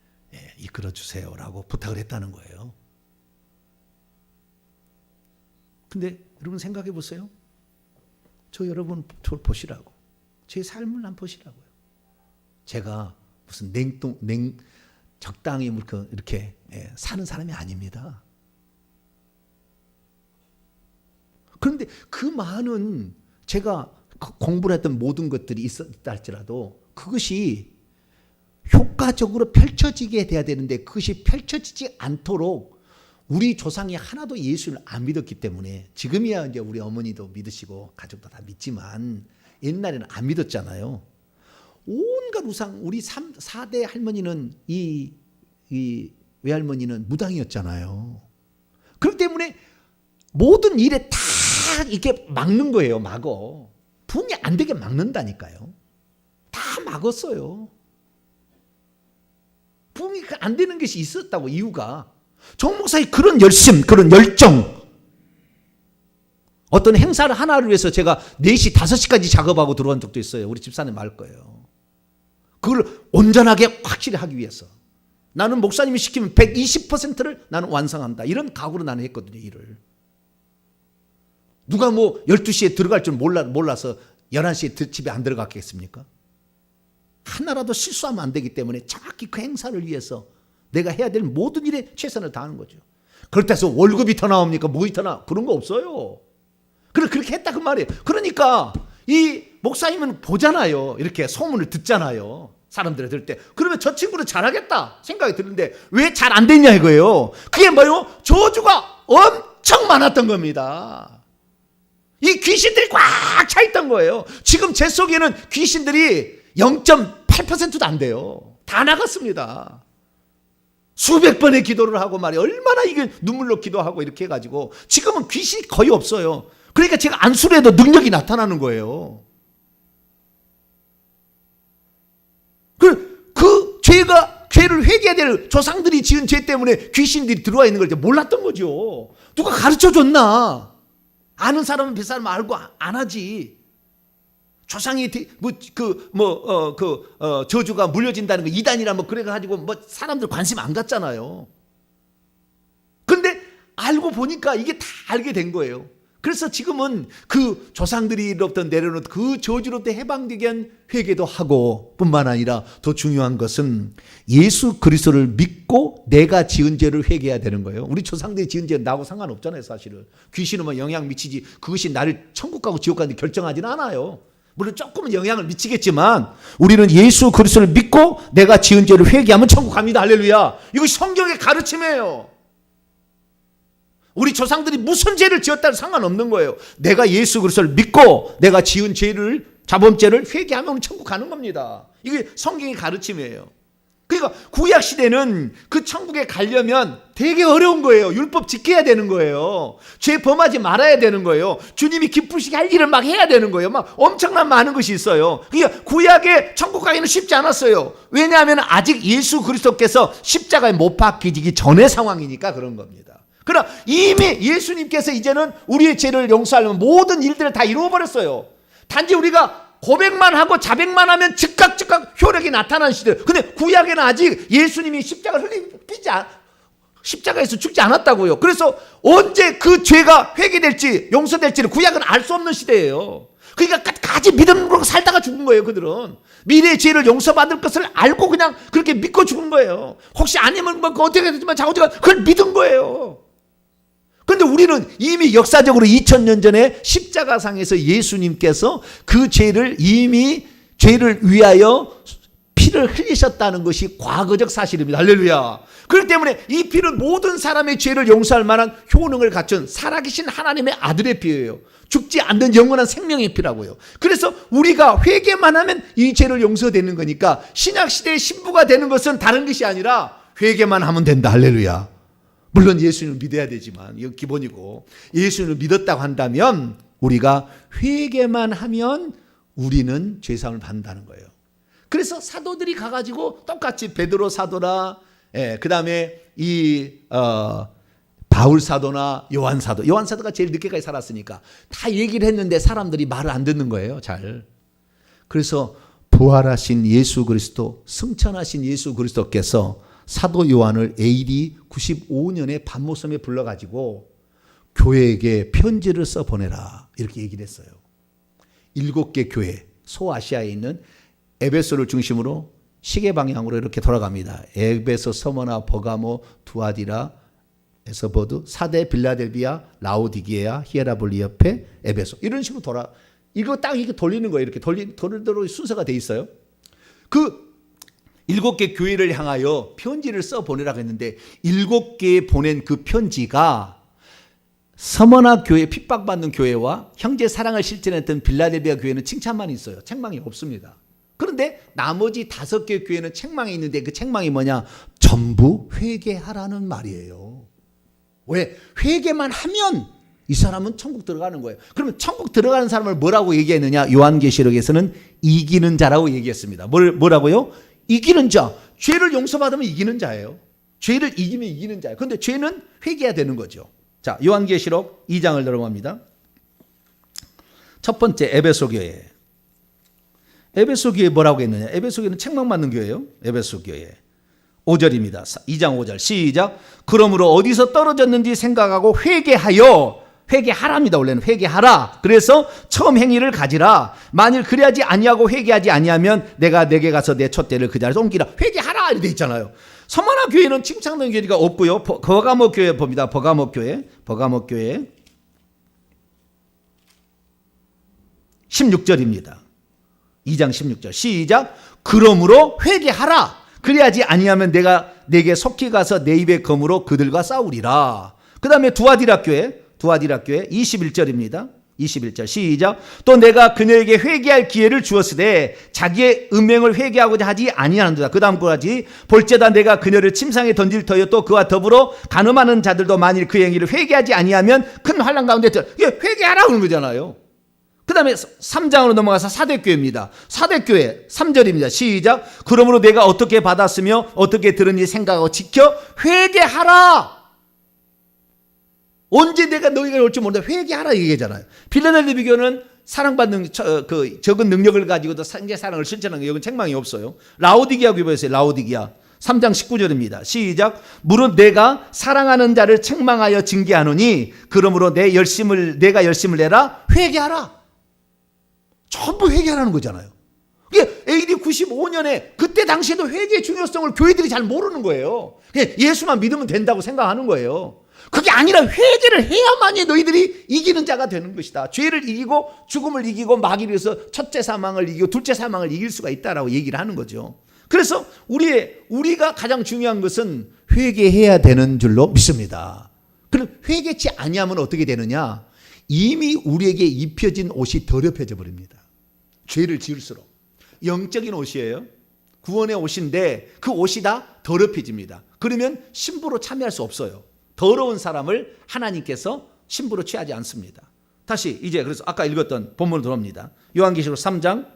S1: 이끌어 주세요라고 부탁을 했다는 거예요. 근데 여러분 생각해 보세요. 여러분 저를 보시라고. 제 삶을 한번 보시라고요. 제가 무슨 적당히 이렇게 사는 사람이 아닙니다. 그런데 그 많은 제가 공부를 했던 모든 것들이 있었다 할지라도 그것이 효과적으로 펼쳐지게 돼야 되는데 그것이 펼쳐지지 않도록 우리 조상이 하나도 예수를 안 믿었기 때문에 지금이야 이제 우리 어머니도 믿으시고 가족도 다 믿지만 옛날에는 안 믿었잖아요. 온갖 우상, 우리 4대 할머니는 이 외할머니는 무당이었잖아요. 그렇기 때문에 모든 일에 다 이렇게 막는 거예요. 막어. 부흥이 안 되게 막는다니까요. 다 막았어요. 부흥이 안 되는 것이 있었다고. 이유가 정 목사의 그런 열심, 그런 열정. 어떤 행사를 하나를 위해서 제가 4시, 5시까지 작업하고 들어온 적도 있어요. 우리 집사님 알 거예요. 그걸 온전하게 확실히 하기 위해서. 나는 목사님이 시키면 120%를 나는 완성한다. 이런 각오로 나는 했거든요. 일을. 누가 뭐 12시에 들어갈 줄 몰라서 11시에 집에 안 들어갔겠습니까? 하나라도 실수하면 안 되기 때문에 정확히 그 행사를 위해서 내가 해야 될 모든 일에 최선을 다하는 거죠. 그렇다고 해서 월급이 더 나옵니까? 뭐이 더 나? 그런 거 없어요. 그렇게 했다 그 말이에요. 그러니까 이 목사님은 보잖아요. 이렇게 소문을 듣잖아요. 사람들이 들을 때. 그러면 저 친구는 잘하겠다 생각이 드는데 왜 잘 안 됐냐 이거예요. 그게 뭐예요? 저주가 엄청 많았던 겁니다. 이 귀신들이 꽉 차 있던 거예요. 지금 제 속에는 귀신들이 0.8%도 안 돼요. 다 나갔습니다. 수백 번의 기도를 하고 말이에요. 얼마나 이게 눈물로 기도하고 이렇게 해가지고 지금은 귀신이 거의 없어요. 그러니까 제가 안수를 해도 능력이 나타나는 거예요. 그 죄를 회개해야 될 조상들이 지은 죄 때문에 귀신들이 들어와 있는 걸 몰랐던 거죠. 누가 가르쳐 줬나? 아는 사람은 別사람 알고 안 하지. 조상이 저주가 물려진다는 거 이단이라 뭐 그래가지고 뭐 사람들 관심 안 갖잖아요. 근데 알고 보니까 이게 다 알게 된 거예요. 그래서 지금은 그 조상들이로부터 내려놓은 그 저주로부터 해방되기 위한 회개도 하고 뿐만 아니라 더 중요한 것은 예수 그리스도를 믿고 내가 지은 죄를 회개해야 되는 거예요. 우리 조상들이 지은 죄는 나하고 상관없잖아요. 사실은 귀신은 뭐 영향 미치지 그것이 나를 천국 가고 지옥 가는데 결정하지는 않아요. 물론 조금은 영향을 미치겠지만 우리는 예수 그리스도를 믿고 내가 지은 죄를 회개하면 천국 갑니다. 할렐루야. 이것이 성경의 가르침이에요. 우리 조상들이 무슨 죄를 지었다는 상관없는 거예요. 내가 예수 그리스도를 믿고 내가 지은 죄를 자범죄를 회개하면 천국 가는 겁니다. 이게 성경의 가르침이에요. 그러니까 구약 시대는 그 천국에 가려면 되게 어려운 거예요. 율법 지켜야 되는 거예요. 죄 범하지 말아야 되는 거예요. 주님이 기쁘시게 할 일을 막 해야 되는 거예요. 막 엄청난 많은 것이 있어요. 그러니까 구약에 천국 가기는 쉽지 않았어요. 왜냐하면 아직 예수 그리스도께서 십자가에 못 박히기 전의 상황이니까 그런 겁니다. 그러나 이미 예수님께서 이제는 우리의 죄를 용서하려면 모든 일들을 다 이루어버렸어요. 단지 우리가 고백만 하고 자백만 하면 즉각 효력이 나타나는 시대. 근데 구약에는 아직 예수님이 십자가에서 죽지 않았다고요. 그래서 언제 그 죄가 회개될지 용서될지를 구약은 알 수 없는 시대예요. 그러니까 끝까지 믿음으로 살다가 죽은 거예요. 그들은 미래의 죄를 용서받을 것을 알고 그냥 그렇게 믿고 죽은 거예요. 혹시 아니면 뭐 어떻게 되지만 자고지가 그걸 믿은 거예요. 그런데 우리는 이미 역사적으로 2000년 전에 십자가상에서 예수님께서 그 죄를 이미 죄를 위하여 피를 흘리셨다는 것이 과거적 사실입니다. 할렐루야. 그렇기 때문에 이 피는 모든 사람의 죄를 용서할 만한 효능을 갖춘 살아계신 하나님의 아들의 피예요. 죽지 않는 영원한 생명의 피라고요. 그래서 우리가 회개만 하면 이 죄를 용서되는 거니까 신약시대의 신부가 되는 것은 다른 것이 아니라 회개만 하면 된다. 할렐루야. 물론 예수님을 믿어야 되지만 이건 기본이고 예수님을 믿었다고 한다면 우리가 회개만 하면 우리는 죄사함을 받는다는 거예요. 그래서 사도들이 가가지고 똑같이 베드로 사도나 그 다음에 바울 사도나 요한 사도가 제일 늦게까지 살았으니까 다 얘기를 했는데 사람들이 말을 안 듣는 거예요. 잘. 그래서 부활하신 예수 그리스도, 승천하신 예수 그리스도께서 사도 요한을 AD 95년에 밤모섬에 불러가지고 교회에게 편지를 써보내라 이렇게 얘기를 했어요. 7개 교회, 소아시아에 있는 에베소를 중심으로 시계 방향으로 이렇게 돌아갑니다. 에베소, 서머나, 버가모, 두아디라, 에서버드, 사데, 빌라델비아, 라오디게아, 히에라볼리 옆에 에베소 이런 식으로 이거 딱 이렇게 돌리는 거예요. 이렇게 돌리도록 순서가 돼 있어요. 그 7개 교회를 향하여 편지를 써보내라고 했는데 7개에 보낸 그 편지가 서머나 교회, 핍박받는 교회와 형제 사랑을 실천했던 빌라델비아 교회는 칭찬만 있어요. 책망이 없습니다. 그런데 나머지 5개 교회는 책망이 있는데 그 책망이 뭐냐? 전부 회개하라는 말이에요. 왜? 회개만 하면 이 사람은 천국 들어가는 거예요. 그러면 천국 들어가는 사람을 뭐라고 얘기했느냐? 요한계시록에서는 이기는 자라고 얘기했습니다. 뭐라고요? 이기는 자. 죄를 용서받으면 이기는 자예요. 죄를 이기면 이기는 자예요. 그런데 죄는 회개해야 되는 거죠. 자, 요한계시록 2장을 들어갑니다. 첫 번째 에베소 교회. 에베소 교회 뭐라고 했느냐? 에베소 교회는 책망받는 교회예요. 에베소 교회. 5절입니다. 2장 5절 시작. 그러므로 어디서 떨어졌는지 생각하고 회개하랍니다. 원래는 회개하라. 그래서 처음 행위를 가지라. 만일 그래야지 아니하고 회개하지 아니하면 내가 내게 가서 내 촛대를 그 자리에서 옮기라. 회개하라 이렇게 돼 있잖아요. 서머나 교회는 칭찬받는 교회가 없고요. 버가모 교회 봅니다. 버가모 교회 16절입니다. 2장 16절 시작. 그러므로 회개하라. 그래야지 아니하면 내가 내게 속히 가서 내 입의 검으로 그들과 싸우리라. 그 다음에 두아디라 교회 21절입니다. 21절 시작. 또 내가 그녀에게 회개할 기회를 주었으되 자기의 음행을 회개하고자 하지 아니하는도다. 그 다음 거라지. 볼지어다 내가 그녀를 침상에 던질 터여 또 그와 더불어 간음하는 자들도 만일 그 행위를 회개하지 아니하면 큰 환난 가운데 들어. 이게 회개하라 그런 거잖아요. 그 다음에 3장으로 넘어가서 사대교회입니다. 사대교회 3절입니다. 시작. 그러므로 내가 어떻게 받았으며 어떻게 들으니 생각하고 지켜 회개하라. 언제 내가 너희가 올지 모른다. 회개하라 얘기잖아요. 필라델피아 교회는 사랑받는 적은 능력을 가지고도 상대 사랑을 실천하는 게 여기는 책망이 없어요. 라오디게아 교회 보세요. 라오디게아 3장 19절입니다. 시작. 물은 내가 사랑하는 자를 책망하여 징계하노니 그러므로 내가 열심을 내라. 회개하라. 전부 회개하라는 거잖아요. 이게 AD 95년에 그때 당시에도 회개의 중요성을 교회들이 잘 모르는 거예요. 예수만 믿으면 된다고 생각하는 거예요. 그게 아니라 회개를 해야만이 너희들이 이기는 자가 되는 것이다. 죄를 이기고 죽음을 이기고 마귀를 이겨서 첫째 사망을 이기고 둘째 사망을 이길 수가 있다라고 얘기를 하는 거죠. 그래서 우리가 가장 중요한 것은 회개해야 되는 줄로 믿습니다. 그럼 회개치 아니하면 어떻게 되느냐? 이미 우리에게 입혀진 옷이 더럽혀져 버립니다. 죄를 지을수록. 영적인 옷이에요. 구원의 옷인데 그 옷이 다 더럽혀집니다. 그러면 신부로 참여할 수 없어요. 더러운 사람을 하나님께서 신부로 취하지 않습니다. 다시 이제 그래서 아까 읽었던 본문으로 돌아옵니다. 요한계시록 3장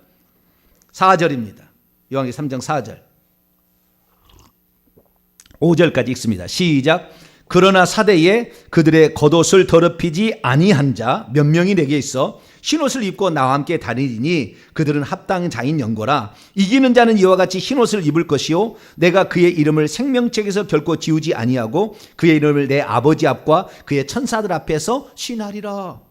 S1: 4절입니다. 요한계시록 3장 4절 5절까지 읽습니다. 시작. 그러나 사대에 그들의 겉옷을 더럽히지 아니한 자 몇 명이 내게 있어 흰옷을 입고 나와 함께 다니니 그들은 합당한 자인 연고라. 이기는 자는 이와 같이 흰옷을 입을 것이요 내가 그의 이름을 생명책에서 결코 지우지 아니하고 그의 이름을 내 아버지 앞과 그의 천사들 앞에서 신하리라.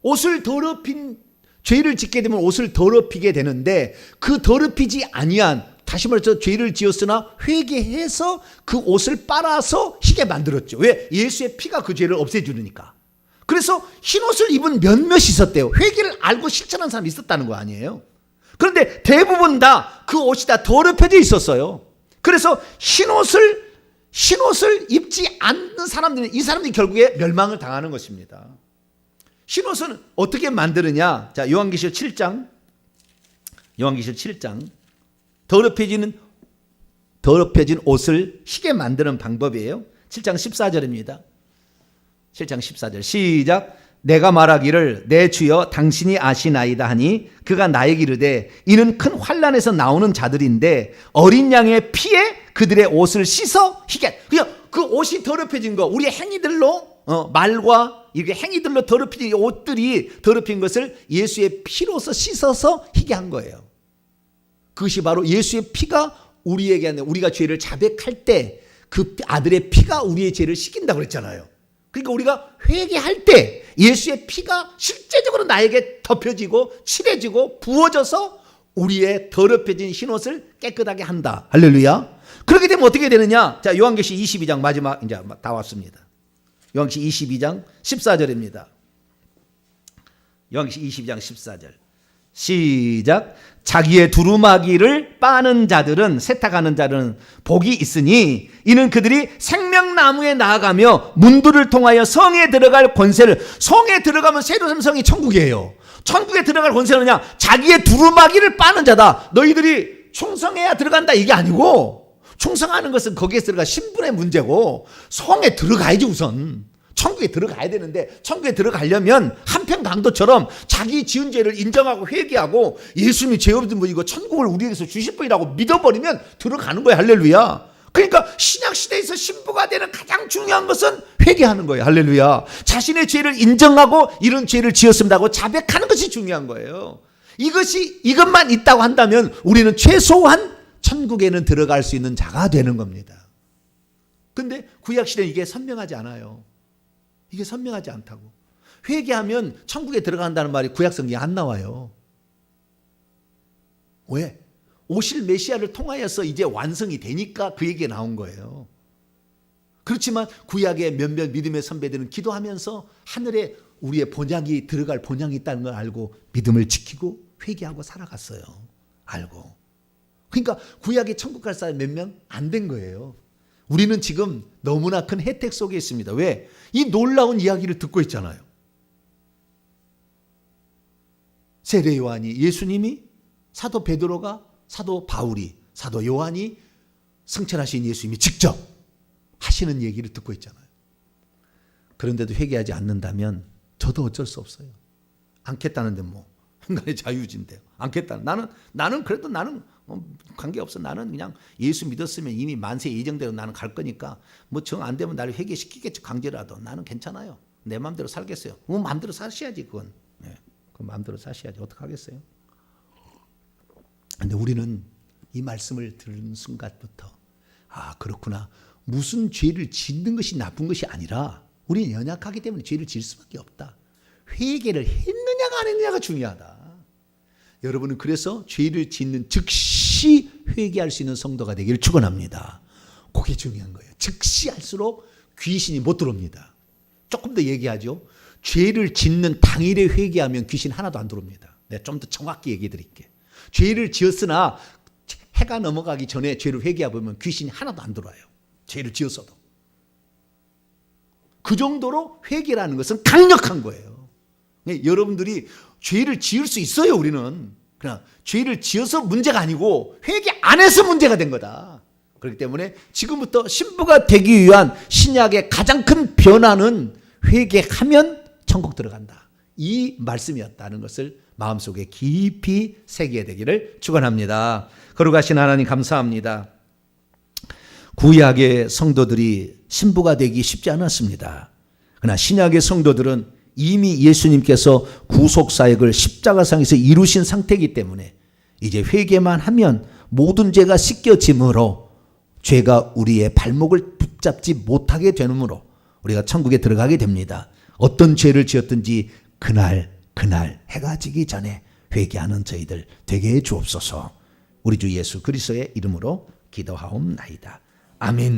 S1: 옷을 더럽힌 죄를 짓게 되면 옷을 더럽히게 되는데 그 더럽히지 아니한, 다시 말해서 죄를 지었으나 회개해서 그 옷을 빨아서 희게 만들었죠. 왜? 예수의 피가 그 죄를 없애주니까. 그래서 흰옷을 입은 몇몇이 있었대요. 회개를 알고 실천한 사람이 있었다는 거 아니에요. 그런데 대부분 다 그 옷이 다 더럽혀져 있었어요. 그래서 흰옷을 입지 않는 사람들은, 이 사람들이 결국에 멸망을 당하는 것입니다. 흰옷은 어떻게 만드느냐? 자, 요한계시록 7장 더럽혀진 옷을 희게 만드는 방법이에요. 7장 14절입니다. 7장 14절 시작. 내가 말하기를 내 주여 당신이 아시나이다 하니 그가 나에게 이르되 이는 큰 환난에서 나오는 자들인데 어린 양의 피에 그들의 옷을 씻어 희게. 그냥 그 옷이 더럽혀진 거, 우리의 행위들로 말과 이렇게 행위들로 더럽혀진 옷들이 더럽힌 것을 예수의 피로서 씻어서 희게 한 거예요. 그것이 바로 예수의 피가 우리에게 하는, 우리가 죄를 자백할 때 그 아들의 피가 우리의 죄를 씻긴다고 그랬잖아요. 그러니까 우리가 회개할 때 예수의 피가 실제적으로 나에게 덮여지고 칠해지고 부어져서 우리의 더럽혀진 흰옷을 깨끗하게 한다. 할렐루야. 그렇게 되면 어떻게 되느냐? 자, 요한계시록 22장 마지막 이제 다 왔습니다. 요한계시록 22장 14절입니다. 요한계시록 22장 14절 시작. 자기의 두루마기를 빠는 자들은, 세탁하는 자들은 복이 있으니 이는 그들이 생명나무에 나아가며 문들을 통하여 성에 들어갈 권세를, 성에 들어가면 새로 산 성이 천국이에요. 천국에 들어갈 권세는요, 자기의 두루마기를 빠는 자다. 너희들이 충성해야 들어간다 이게 아니고, 충성하는 것은 거기에 들어가 신분의 문제고 성에 들어가야지. 우선 천국에 들어가야 되는데 천국에 들어가려면 한편 강도처럼 자기 지은 죄를 인정하고 회개하고 예수님이 죄 없는 분이고 천국을 우리에게서 주실 분이라고 믿어버리면 들어가는 거예요. 할렐루야. 그러니까 신약시대에서 신부가 되는 가장 중요한 것은 회개하는 거예요. 할렐루야. 자신의 죄를 인정하고 이런 죄를 지었습니다고 자백하는 것이 중요한 거예요. 이것만 있다고 한다면 우리는 최소한 천국에는 들어갈 수 있는 자가 되는 겁니다. 근데 구약시대는 이게 선명하지 않아요. 이게 선명하지 않다고. 회개하면 천국에 들어간다는 말이 구약성경에 안 나와요. 왜? 오실 메시아를 통하여서 이제 완성이 되니까 그 얘기가 나온 거예요. 그렇지만 구약의 몇몇 믿음의 선배들은 기도하면서 하늘에 우리의 본향이 들어갈 본향이 있다는 걸 알고 믿음을 지키고 회개하고 살아갔어요. 알고. 그러니까 구약에 천국 갈 사람이 몇 명 안 된 거예요. 우리는 지금 너무나 큰 혜택 속에 있습니다. 왜? 이 놀라운 이야기를 듣고 있잖아요. 세례 요한이, 예수님이, 사도 베드로가, 사도 바울이, 사도 요한이, 승천하신 예수님이 직접 하시는 얘기를 듣고 있잖아요. 그런데도 회개하지 않는다면 저도 어쩔 수 없어요. 않겠다는데 뭐 인간의 자유지인데요. 않겠다. 나는 그래도 나는 관계없어. 나는 그냥 예수 믿었으면 이미 만세 예정대로 나는 갈 거니까 뭐 정 안 되면 나를 회개시키겠지 강제라도. 나는 괜찮아요. 내 마음대로 살겠어요. 마음대로 사셔야지 그건. 네. 그 마음대로 사셔야지. 어떡하겠어요. 근데 우리는 이 말씀을 들은 순간부터 그렇구나. 무슨 죄를 짓는 것이 나쁜 것이 아니라 우리는 연약하기 때문에 죄를 지을 수밖에 없다. 회개를 했느냐가 안 했느냐가 중요하다. 여러분은 그래서 죄를 짓는 즉시 회개할 수 있는 성도가 되기를 축원합니다. 그게 중요한 거예요. 즉시 할수록 귀신이 못 들어옵니다. 조금 더 얘기하죠. 죄를 짓는 당일에 회개하면 귀신 하나도 안 들어옵니다. 내가 좀 더 정확히 얘기해 드릴게요. 죄를 지었으나 해가 넘어가기 전에 죄를 회개해보면 귀신이 하나도 안 들어와요. 죄를 지었어도. 그 정도로 회개라는 것은 강력한 거예요. 여러분들이 죄를 지을 수 있어요. 우리는 그냥 죄를 지어서 문제가 아니고 회개 안 해서 문제가 된 거다. 그렇기 때문에 지금부터 신부가 되기 위한 신약의 가장 큰 변화는 회개하면 천국 들어간다. 이 말씀이었다는 것을 마음속에 깊이 새기게 되기를 축원합니다. 거룩하신 하나님 감사합니다. 구약의 성도들이 신부가 되기 쉽지 않았습니다. 그러나 신약의 성도들은 이미 예수님께서 구속사역을 십자가상에서 이루신 상태이기 때문에 이제 회개만 하면 모든 죄가 씻겨짐으로 죄가 우리의 발목을 붙잡지 못하게 되므로 우리가 천국에 들어가게 됩니다. 어떤 죄를 지었든지 그날 해가 지기 전에 회개하는 저희들 되게 해 주옵소서. 우리 주 예수 그리스도의 이름으로 기도하옵나이다. 아멘.